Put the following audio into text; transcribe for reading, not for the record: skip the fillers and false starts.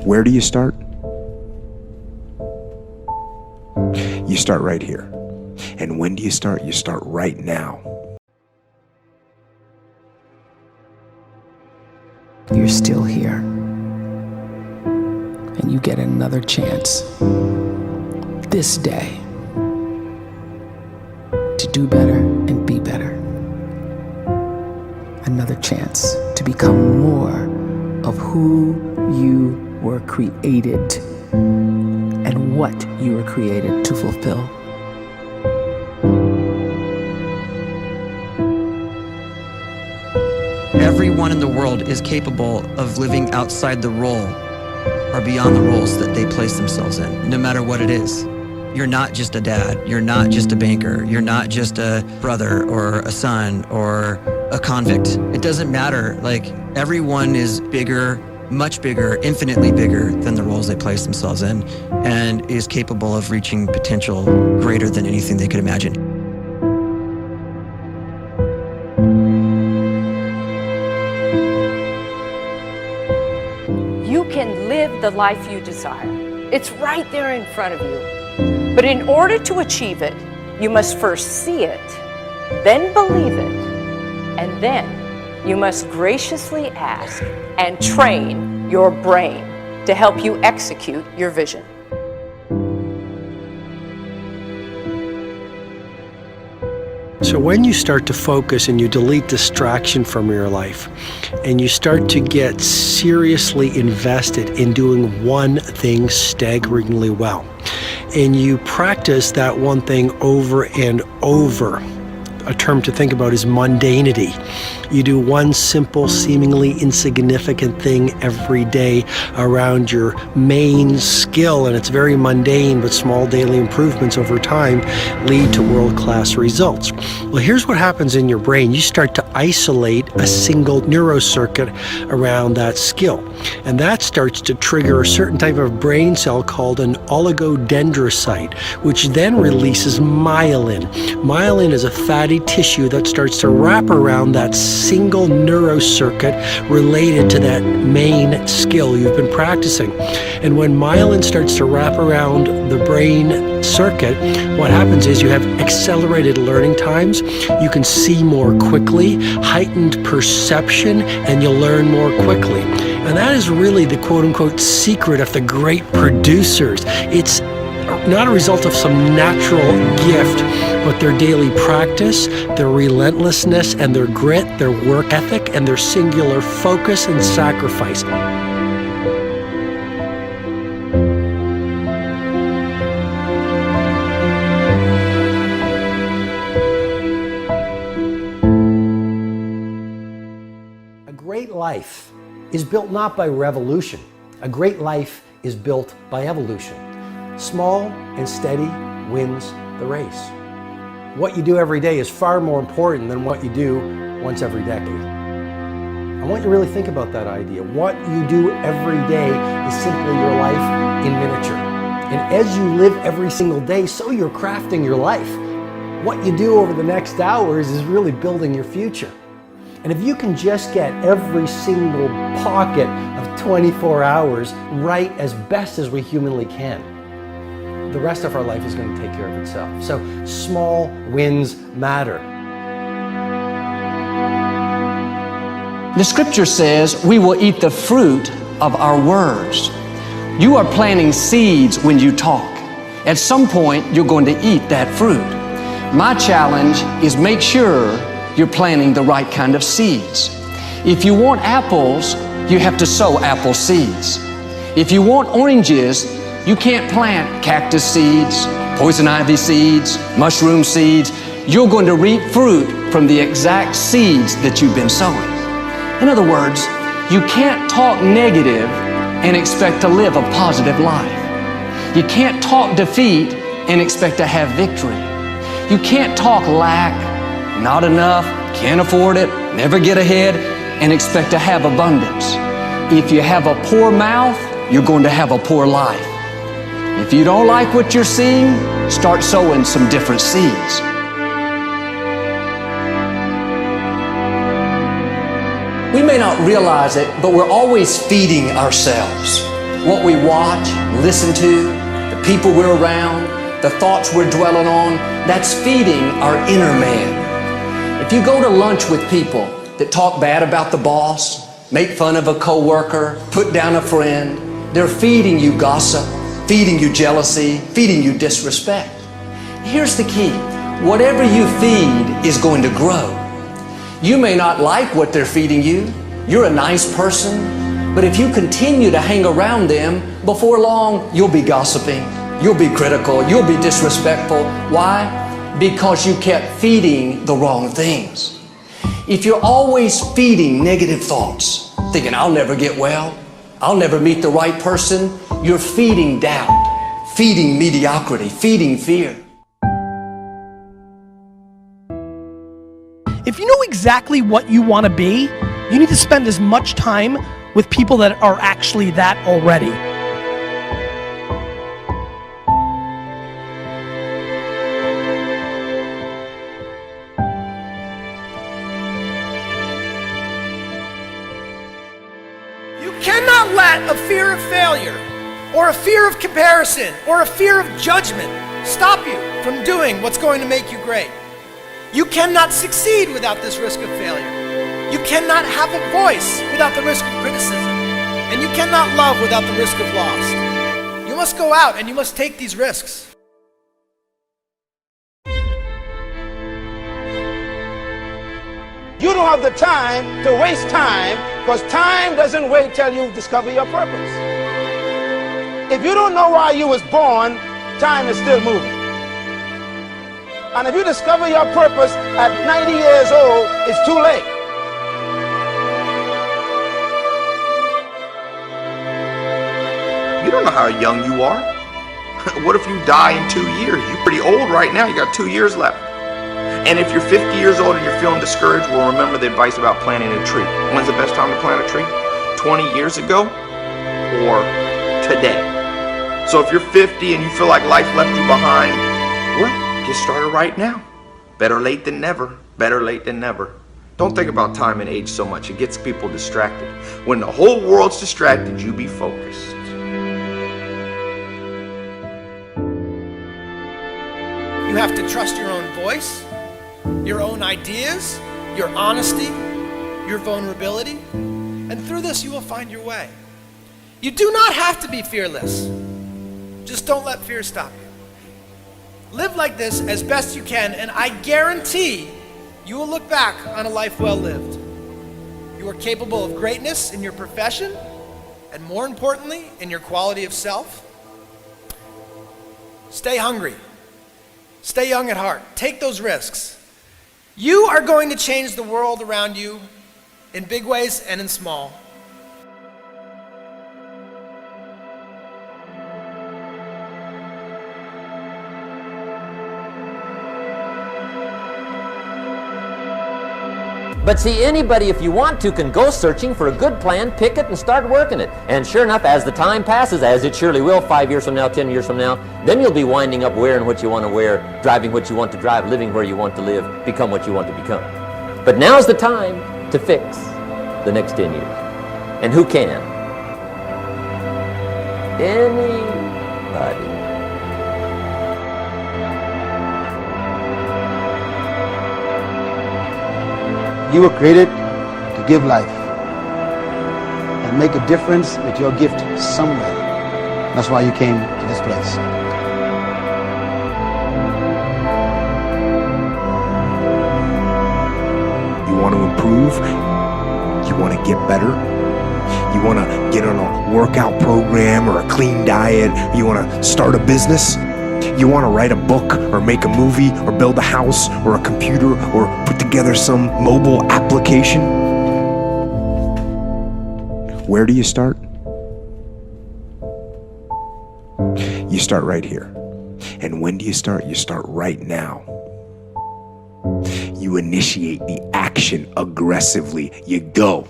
Where do you start? You start right here. And when do you start? You start right now. You're still here. And you get another chance this day to do better and be better. Another chance to become more of who you were created and what you were created to fulfill. Everyone in the world is capable of living outside the role or beyond the roles that they place themselves in, no matter what it is. You're not just a dad, you're not just a banker, you're not just a brother or a son or a convict. It doesn't matter. Like, everyone is bigger, much bigger, infinitely bigger than the roles they place themselves in, and is capable of reaching potential greater than anything they could imagine. You can live the life you desire. It's right there in front of you. But in order to achieve it, you must first see it, then believe it, and then you must graciously ask and train your brain to help you execute your vision. So when you start to focus and you delete distraction from your life, and you start to get seriously invested in doing one thing staggeringly well, and you practice that one thing over and over, a term to think about is mundanity. You do one simple, seemingly insignificant thing every day around your main skill, and it's very mundane, but small daily improvements over time lead to world-class results. Well, here's what happens in your brain. You start to isolate a single neurocircuit around that skill, and that starts to trigger a certain type of brain cell called an oligodendrocyte, which then releases myelin. Myelin is a fatty tissue that starts to wrap around that single neurocircuit related to that main skill you've been practicing. And when myelin starts to wrap around the brain circuit, what happens is you have accelerated learning times, you can see more quickly, heightened perception, and you'll learn more quickly. And that is really the quote-unquote secret of the great producers. It's not a result of some natural gift, but their daily practice, their relentlessness and their grit, their work ethic, and their singular focus and sacrifice. A great life is built not by revolution. A great life is built by evolution. Small and steady wins the race. What you do every day is far more important than what you do once every decade. I want you to really think about that idea. What you do every day is simply your life in miniature. And as you live every single day, so you're crafting your life. What you do over the next hours is really building your future. And if you can just get every single pocket of 24 hours right as best as we humanly can, the rest of our life is going to take care of itself. So small wins matter. The scripture says we will eat the fruit of our words. You are planting seeds when you talk. At some point, you're going to eat that fruit. My challenge is make sure you're planting the right kind of seeds. If you want apples, you have to sow apple seeds. If you want oranges, you can't plant cactus seeds, poison ivy seeds, mushroom seeds. You're going to reap fruit from the exact seeds that you've been sowing. In other words, you can't talk negative and expect to live a positive life. You can't talk defeat and expect to have victory. You can't talk lack, not enough, can't afford it, never get ahead, and expect to have abundance. If you have a poor mouth, you're going to have a poor life. If you don't like what you're seeing, start sowing some different seeds. We may not realize it, but we're always feeding ourselves. what we watch, listen to, the people we're around, the thoughts we're dwelling on, that's feeding our inner man. If you go to lunch with people that talk bad about the boss, make fun of a coworker, put down a friend, they're feeding you gossip, feeding you jealousy, feeding you disrespect. Here's the key. Whatever you feed is going to grow. You may not like what they're feeding you. You're a nice person, but if you continue to hang around them, before long, you'll be gossiping, you'll be critical, you'll be disrespectful. Why? Because you kept feeding the wrong things. If you're always feeding negative thoughts, thinking, I'll never get well, I'll never meet the right person, you're feeding doubt, feeding mediocrity, feeding fear. If you know exactly what you want to be, you need to spend as much time with people that are actually that already. You cannot let a fear of failure, or a fear of comparison, or a fear of judgment stop you from doing what's going to make you great. You cannot succeed without this risk of failure. You cannot have a voice without the risk of criticism. And you cannot love without the risk of loss. You must go out and you must take these risks. You don't have the time to waste time, because time doesn't wait till you discover your purpose. If you don't know why you was born, time is still moving. And if you discover your purpose at 90 years old, it's too late. You don't know how young you are. What if you die in 2 years? You're pretty old right now. You got 2 years left. And if you're 50 years old and you're feeling discouraged, well, remember the advice about planting a tree. When's the best time to plant a tree? 20 years ago or today? So if you're 50 and you feel like life left you behind, well, get started right now. Better late than never. Better late than never. Don't think about time and age so much. It gets people distracted. When the whole world's distracted, you be focused. You have to trust your own voice, your own ideas, your honesty, your vulnerability, and through this you will find your way. You do not have to be fearless. Just don't let fear stop you. Live like this as best you can, and I guarantee you will look back on a life well lived. You are capable of greatness in your profession, and more importantly, in your quality of self. Stay hungry. Stay young at heart. Take those risks. You are going to change the world around you in big ways and in small. But see, anybody, if you want to, can go searching for a good plan, pick it, and start working it. And sure enough, as the time passes, as it surely will 5 years from now, 10 years from now, then you'll be winding up wearing what you want to wear, driving what you want to drive, living where you want to live, become what you want to become. But now's the time to fix the next 10 years. And who can? Anybody. You were created to give life and make a difference with your gift somewhere. That's why you came to this place. You want to improve? You want to get better? You want to get on a workout program or a clean diet? You want to start a business? You want to write a book or make a movie or build a house or a computer or put together some mobile application? Where do you start? You start right here. And when do you start? You start right now. You initiate the action aggressively. You go.